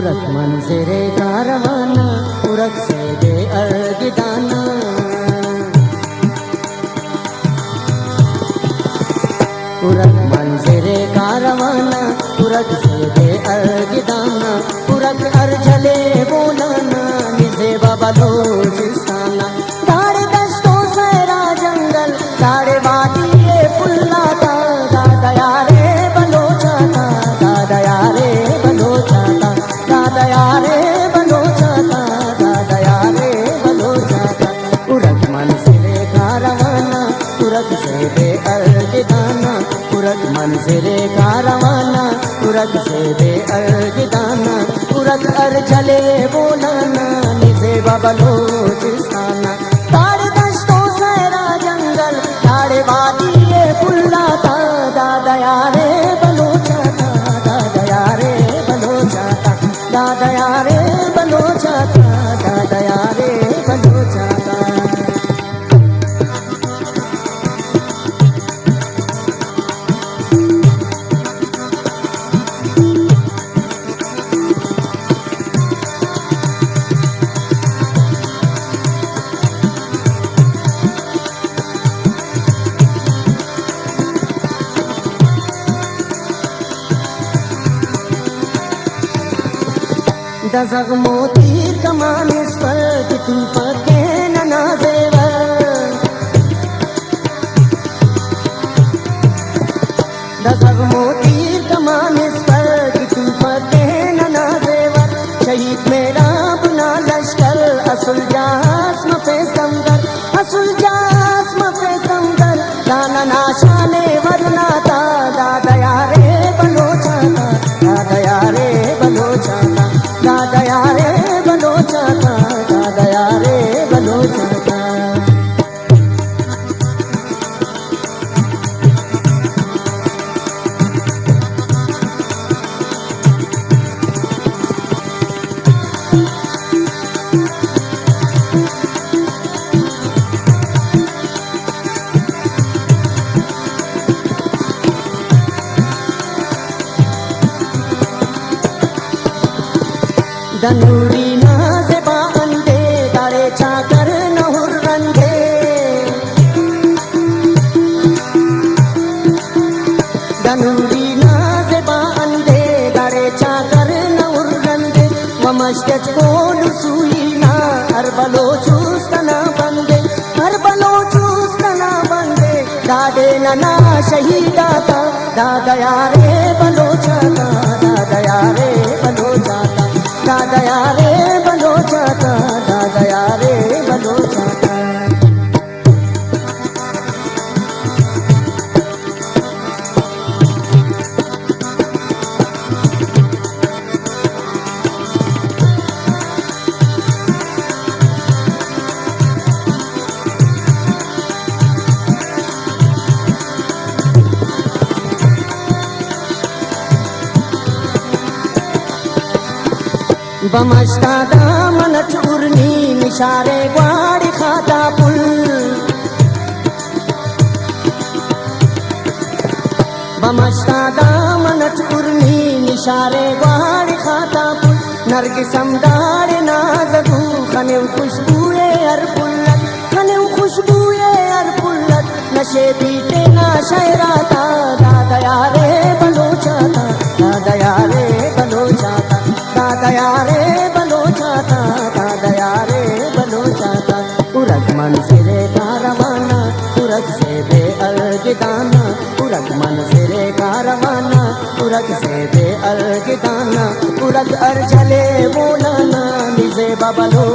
उरक मंज़िरे कारवाना, उरक से दे अर्गिदाना। उरक मंज़िरे कारवाना, उरक से दे अर्गिदाना। उरक अर्जले बोलाना, निज़े बलोचिस्ताना। दाड़े दस्तों सहरा जंगल, दाड़े वादी ये पुल्ला था। दादया रे बलोचाता, दादया रे बलोचाता, दादया रे बलोचाता, दादया रे बलोचाता। उरक मंज़िरे कारवाना, उरक से दे अर्गिदाना। उरक मंज़िरे कारवाना, उरक से दे अर्गिदाना। उरक अर्जले बोलाना, निज़े बलोचिस्ताना। दाड़े दस्तों सहरा जंगल, दाड़े वादी ये पुल्ला था। दादया रे बलोचाता, दादया रे बलोचाता, दादया रे बलोचाता, दादया रे बलोचाता। दज़ग मोतीर कमान इस पर कि तू पके न नाज़ेवर। दज़ग मोतीर कमान इस पर कि तू पके न नाज़ेवर। शहीद मेरा बुना लश्कर, असुल जास्म पे समदर, असुल जास्म पे समदर। दाना नाशाने वरना था, दादया रे बलोचाता, दादया रे बलोचाता, दादया रे बलोचाता, दादया रे बलोचाता। दनूरी नाज़ेबा अंधे, दाड़े चाकर न हुर्रंधे। दनूरी नाज़ेबा अंधे, दाड़े चाकर न हुर्रंधे। व मशकच को लुसूईना, हर बलोचुस्तना बंदे, हर बलोचुस्तना बंदे। दादे नना शहीदा था, दादया रे बलोचाता, दादया रे बलोचाता, दादया रे बलोचाता, दादया रे बलोचाता। बमश्ता दामन चूरनी, निशारे ग्वाड़ी खाता पुल। बमश्ता दामन चूरनी, निशारे ग्वाड़ी खाता पुल। नरगिसम दाड़े नाज़गू, खनेव खुशबूए हर पुल्लत, खनेव खुशबूए हर पुल्लत। नशे बीते ना शहराता, दादया रे बलोचाता, दादया रे बलोचाता, दादया रे बलोचाता, दादया रे बलोचाता। उरक मंज़िरे कारवाना, उरक से दे अर्गिदाना। उरक मंज़िरे कारवाना, उरक से दे अर्गिदाना। उरक अर्जले बोलाना, निज़े बलो